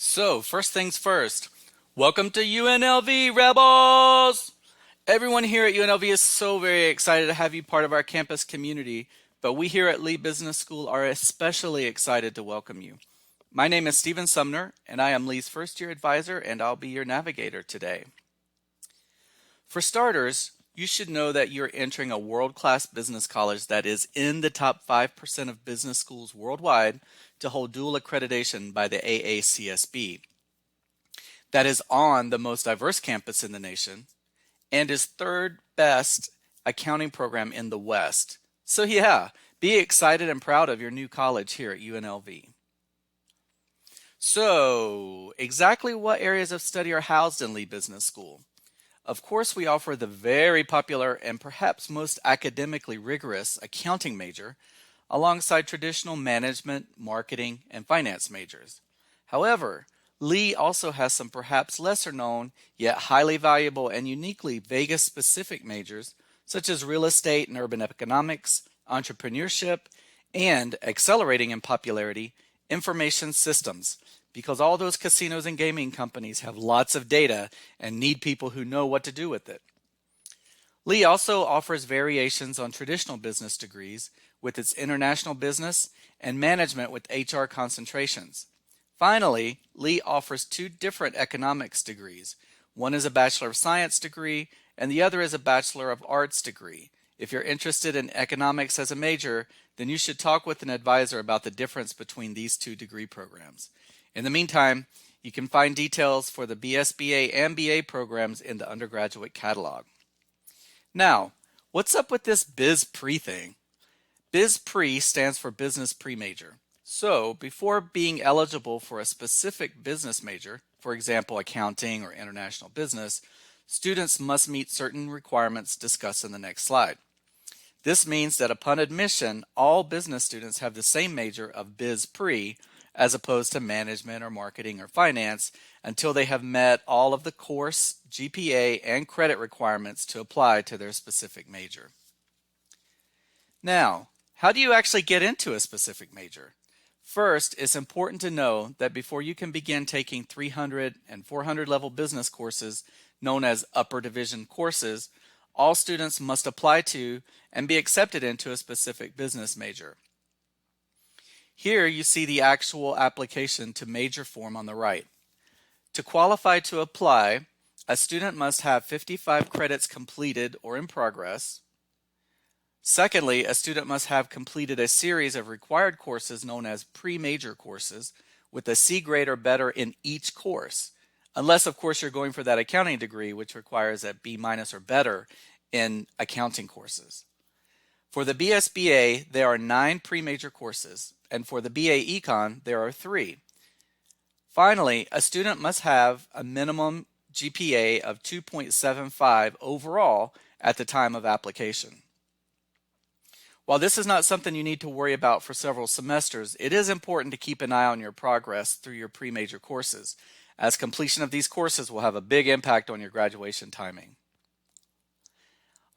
So, first things first, welcome to UNLV Rebels! Everyone here at UNLV is so very excited to have you part of our campus community, but we here at Lee Business School are especially excited to welcome you. My name is Stephen Sumner, and I am Lee's first year advisor, and I'll be your navigator today. For starters, you should know that you're entering a world-class business college that is in the top 5% of business schools worldwide to hold dual accreditation by the AACSB. That is on the most diverse campus in the nation and is third best accounting program in the West. So yeah, be excited and proud of your new college here at UNLV. So, exactly what areas of study are housed in Lee Business School? Of course, we offer the very popular and perhaps most academically rigorous accounting major alongside traditional management, marketing, and finance majors. However, Lee also has some perhaps lesser known, yet highly valuable and uniquely Vegas specific majors such as real estate and urban economics, entrepreneurship, and accelerating in popularity, information systems, because all those casinos and gaming companies have lots of data and need people who know what to do with it. Lee also offers variations on traditional business degrees with its international business and management with HR concentrations. Finally, Lee offers two different economics degrees. One is a Bachelor of Science degree and the other is a Bachelor of Arts degree. If you're interested in economics as a major, then you should talk with an advisor about the difference between these two degree programs. In the meantime, you can find details for the BSBA and BA programs in the undergraduate catalog. Now, what's up with this Biz Pre thing? Biz Pre stands for Business Pre-Major. So, before being eligible for a specific business major, for example, accounting or international business, students must meet certain requirements discussed in the next slide. This means that upon admission, all business students have the same major of Biz Pre as opposed to management or marketing or finance until they have met all of the course, GPA, and credit requirements to apply to their specific major. Now, how do you actually get into a specific major? First, it's important to know that before you can begin taking 300 and 400 level business courses known as upper division courses, all students must apply to and be accepted into a specific business major. Here you see the actual application to major form on the right. To qualify to apply, a student must have 55 credits completed or in progress. Secondly, a student must have completed a series of required courses known as pre-major courses with a C grade or better in each course, unless of course you're going for that accounting degree which requires a B- or better in accounting courses. For the BSBA, there are 9 pre-major courses, and for the BA Econ, there are 3. Finally, a student must have a minimum GPA of 2.75 overall at the time of application. While this is not something you need to worry about for several semesters, it is important to keep an eye on your progress through your pre-major courses, as completion of these courses will have a big impact on your graduation timing.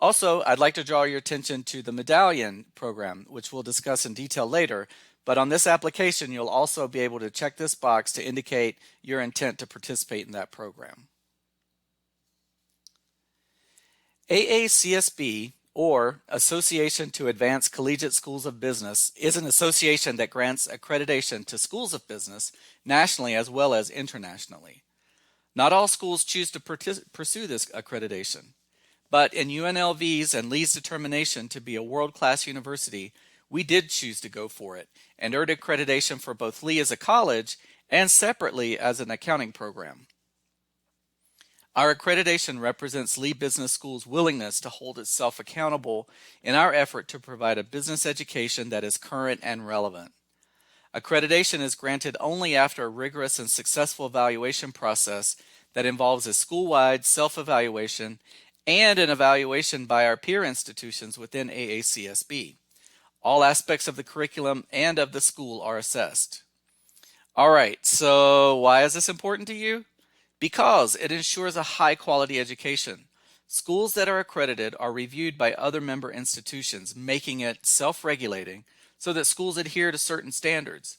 Also, I'd like to draw your attention to the Medallion program, which we'll discuss in detail later, but on this application you'll also be able to check this box to indicate your intent to participate in that program. AACSB, or Association to Advance Collegiate Schools of Business, is an association that grants accreditation to schools of business nationally as well as internationally. Not all schools choose to pursue this accreditation, but in UNLV's and Lee's determination to be a world-class university, we did choose to go for it and earned accreditation for both Lee as a college and separately as an accounting program. Our accreditation represents Lee Business School's willingness to hold itself accountable in our effort to provide a business education that is current and relevant. Accreditation is granted only after a rigorous and successful evaluation process that involves a school-wide self-evaluation and an evaluation by our peer institutions within AACSB. All aspects of the curriculum and of the school are assessed. All right, so why is this important to you? Because it ensures a high-quality education. Schools that are accredited are reviewed by other member institutions, making it self-regulating so that schools adhere to certain standards.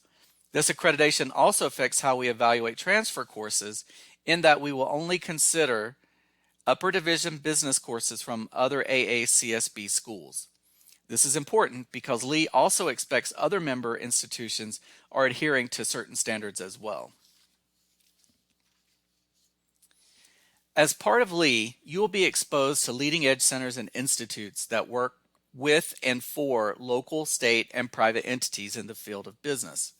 This accreditation also affects how we evaluate transfer courses in that we will only consider upper division business courses from other AACSB schools. This is important because Lee also expects other member institutions are adhering to certain standards as well. As part of Lee, you will be exposed to leading edge centers and institutes that work with and for local, state, and private entities in the field of business.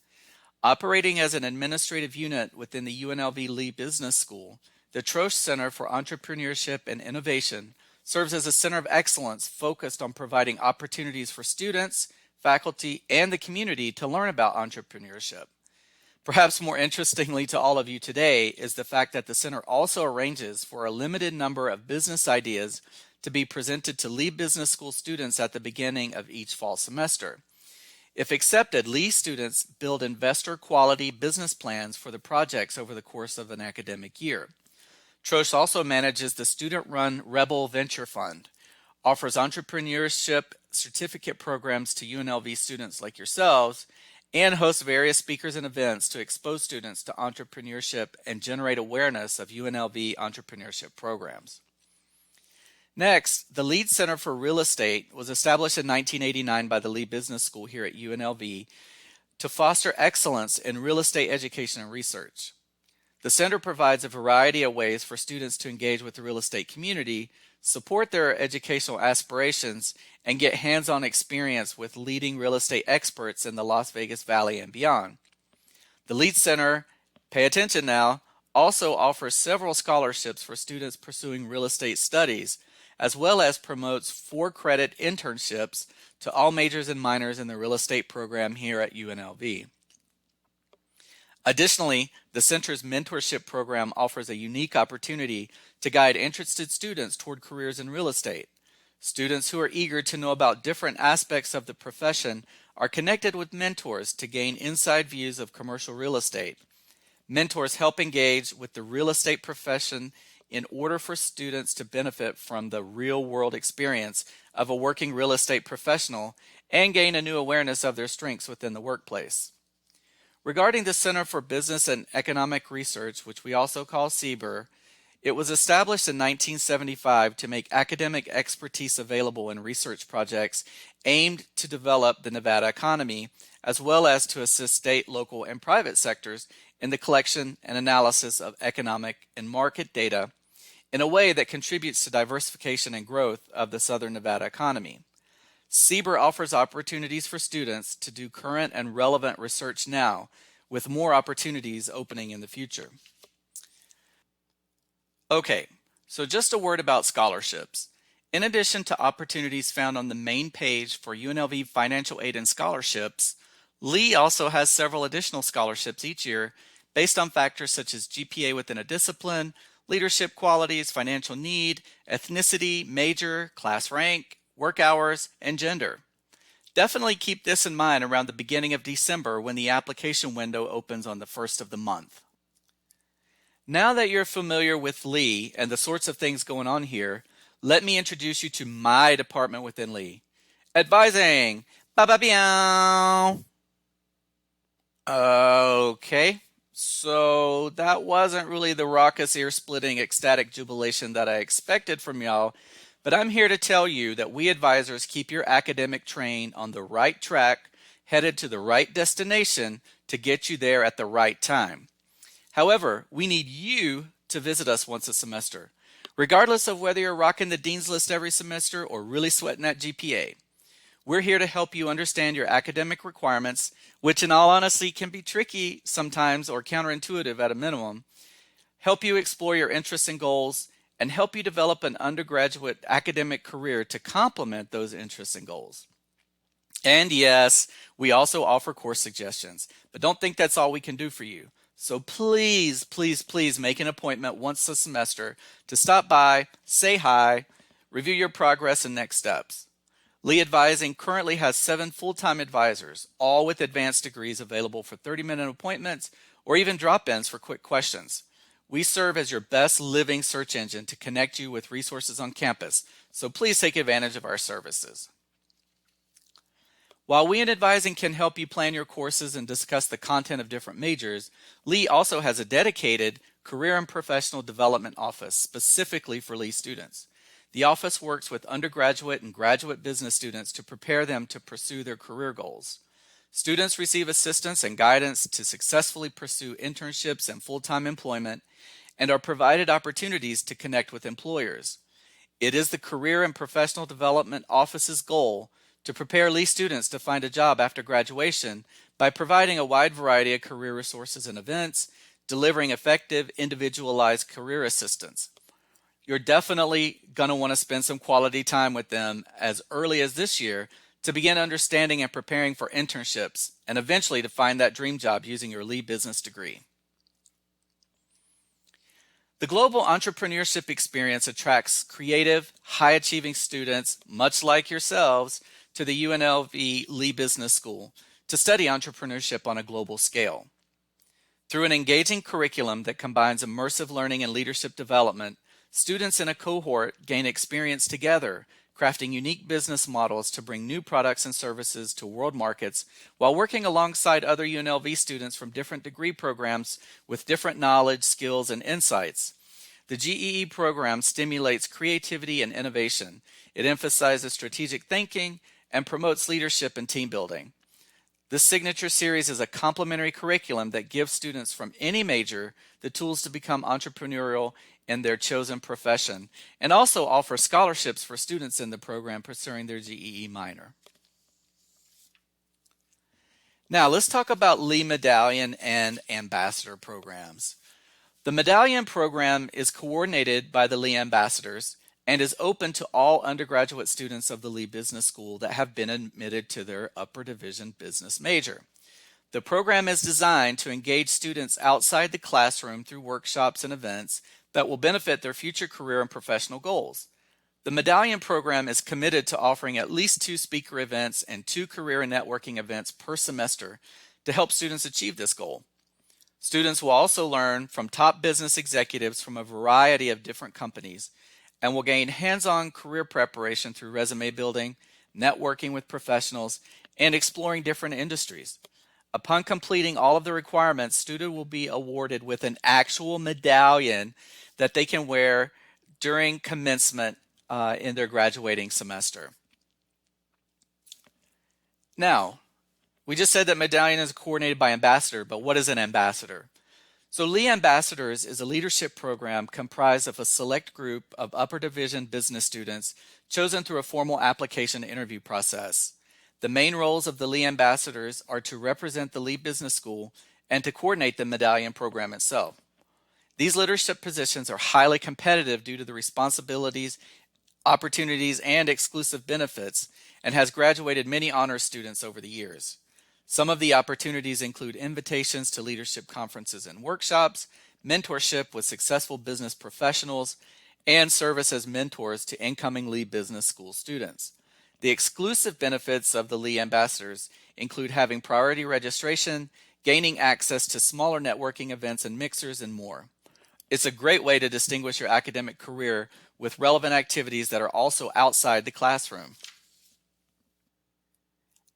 Operating as an administrative unit within the UNLV Lee Business School, the Trosch Center for Entrepreneurship and Innovation serves as a center of excellence focused on providing opportunities for students, faculty, and the community to learn about entrepreneurship. Perhaps more interestingly to all of you today is the fact that the center also arranges for a limited number of business ideas to be presented to Lee Business School students at the beginning of each fall semester. If accepted, Lee students build investor quality business plans for the projects over the course of an academic year. Trosch also manages the student-run Rebel Venture Fund, offers entrepreneurship certificate programs to UNLV students like yourselves, and hosts various speakers and events to expose students to entrepreneurship and generate awareness of UNLV entrepreneurship programs. Next, the Leeds Center for Real Estate was established in 1989 by the Lee Business School here at UNLV to foster excellence in real estate education and research. The center provides a variety of ways for students to engage with the real estate community, support their educational aspirations, and get hands-on experience with leading real estate experts in the Las Vegas Valley and beyond. The Leeds Center, pay attention now, also offers several scholarships for students pursuing real estate studies, as well as promotes 4-credit internships to all majors and minors in the real estate program here at UNLV. Additionally, the center's mentorship program offers a unique opportunity to guide interested students toward careers in real estate. Students who are eager to know about different aspects of the profession are connected with mentors to gain inside views of commercial real estate. Mentors help engage with the real estate profession in order for students to benefit from the real-world experience of a working real estate professional and gain a new awareness of their strengths within the workplace. Regarding the Center for Business and Economic Research, which we also call CBER, it was established in 1975 to make academic expertise available in research projects aimed to develop the Nevada economy, as well as to assist state, local, and private sectors in the collection and analysis of economic and market data in a way that contributes to diversification and growth of the Southern Nevada economy. CBER offers opportunities for students to do current and relevant research now, with more opportunities opening in the future. Okay, so just a word about scholarships. In addition to opportunities found on the main page for UNLV Financial Aid and Scholarships, Lee also has several additional scholarships each year based on factors such as GPA within a discipline, leadership qualities, financial need, ethnicity, major, class rank, work hours, and gender. Definitely keep this in mind around the beginning of December when the application window opens on the 1st of the month. Now that you're familiar with Lee and the sorts of things going on here, let me introduce you to my department within Lee. Advising. Ba-ba-meow. Okay. So that wasn't really the raucous, ear-splitting, ecstatic jubilation that I expected from y'all, but I'm here to tell you that we advisors keep your academic train on the right track, headed to the right destination to get you there at the right time. However, we need you to visit us once a semester, regardless of whether you're rocking the Dean's List every semester or really sweating that GPA. We're here to help you understand your academic requirements, which in all honesty can be tricky sometimes or counterintuitive at a minimum, help you explore your interests and goals, and help you develop an undergraduate academic career to complement those interests and goals. And yes, we also offer course suggestions, but don't think that's all we can do for you. So please, please, please make an appointment once a semester to stop by, say hi, review your progress and next steps. Lee Advising currently has 7 full-time advisors, all with advanced degrees available for 30-minute appointments or even drop-ins for quick questions. We serve as your best living search engine to connect you with resources on campus, so please take advantage of our services. While we in advising can help you plan your courses and discuss the content of different majors, Lee also has a dedicated career and professional development office specifically for Lee students. The office works with undergraduate and graduate business students to prepare them to pursue their career goals. Students receive assistance and guidance to successfully pursue internships and full-time employment and are provided opportunities to connect with employers. It is the Career and Professional Development Office's goal to prepare Lee students to find a job after graduation by providing a wide variety of career resources and events, delivering effective, individualized career assistance. You're definitely going to want to spend some quality time with them as early as this year to begin understanding and preparing for internships and eventually to find that dream job using your Lee business degree. The Global Entrepreneurship Experience attracts creative, high-achieving students, much like yourselves, to the UNLV Lee Business School to study entrepreneurship on a global scale. Through an engaging curriculum that combines immersive learning and leadership development, students in a cohort gain experience together, crafting unique business models to bring new products and services to world markets while working alongside other UNLV students from different degree programs with different knowledge, skills, and insights. The GEE program stimulates creativity and innovation. It emphasizes strategic thinking and promotes leadership and team building. This signature series is a complementary curriculum that gives students from any major the tools to become entrepreneurial in their chosen profession, and also offers scholarships for students in the program pursuing their GEE minor. Now let's talk about Lee Medallion and Ambassador programs. The Medallion program is coordinated by the Lee Ambassadors and is open to all undergraduate students of the Lee Business School that have been admitted to their upper division business major. The program is designed to engage students outside the classroom through workshops and events that will benefit their future career and professional goals. The Medallion program is committed to offering at least 2 speaker events and 2 career and networking events per semester to help students achieve this goal. Students will also learn from top business executives from a variety of different companies and will gain hands-on career preparation through resume building, networking with professionals, and exploring different industries. Upon completing all of the requirements, students will be awarded with an actual medallion that they can wear during commencement in their graduating semester. Now, we just said that Medallion is coordinated by Ambassador, but what is an ambassador? So Lee Ambassadors is a leadership program comprised of a select group of upper division business students chosen through a formal application interview process. The main roles of the Lee Ambassadors are to represent the Lee Business School and to coordinate the Medallion program itself. These leadership positions are highly competitive due to the responsibilities, opportunities, and exclusive benefits, and has graduated many honors students over the years. Some of the opportunities include invitations to leadership conferences and workshops, mentorship with successful business professionals, and service as mentors to incoming Lee Business School students. The exclusive benefits of the Lee Ambassadors include having priority registration, gaining access to smaller networking events and mixers, and more. It's a great way to distinguish your academic career with relevant activities that are also outside the classroom.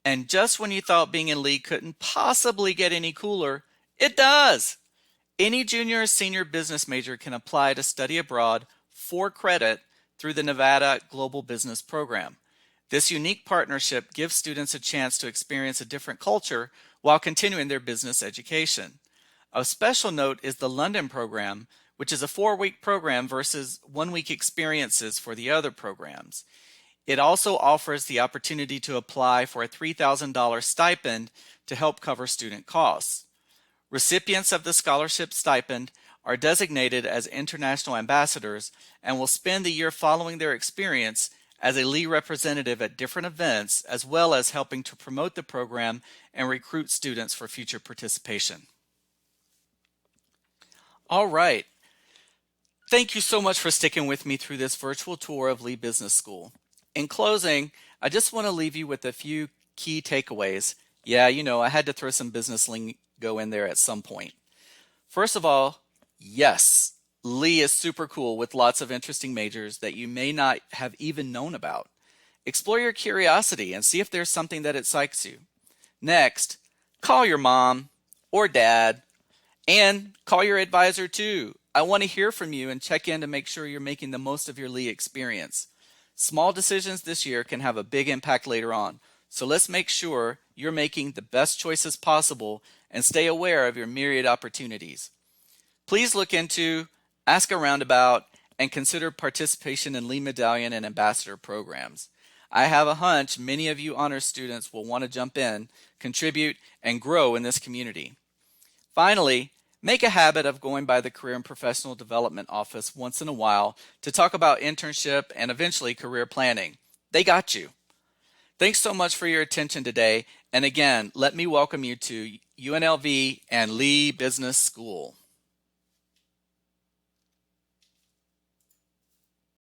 And just when you thought being in Lee couldn't possibly get any cooler, it does! Any junior or senior business major can apply to study abroad for credit through the Nevada Global Business Program. This unique partnership gives students a chance to experience a different culture while continuing their business education. Of special note is the London program, which is a 4-week program versus 1-week experiences for the other programs. It also offers the opportunity to apply for a $3,000 stipend to help cover student costs. Recipients of the scholarship stipend are designated as international ambassadors and will spend the year following their experience as a Lee representative at different events, as well as helping to promote the program and recruit students for future participation. All right. Thank you so much for sticking with me through this virtual tour of Lee Business School. In closing, I just want to leave you with a few key takeaways. Yeah, I had to throw some business lingo in there at some point. First of all, yes, Lee is super cool with lots of interesting majors that you may not have even known about. Explore your curiosity and see if there's something that excites you. Next, call your mom or dad and call your advisor too. I want to hear from you and check in to make sure you're making the most of your Lee experience. Small decisions this year can have a big impact later on, so let's make sure you're making the best choices possible and stay aware of your myriad opportunities. Please look into, ask around about, and consider participation in Lee Medallion and Ambassador programs. I have a hunch many of you honors students will want to jump in, contribute, and grow in this community. Finally, make a habit of going by the Career and Professional Development Office once in a while to talk about internship and eventually career planning. They got you. Thanks so much for your attention today. And again, let me welcome you to UNLV and Lee Business School.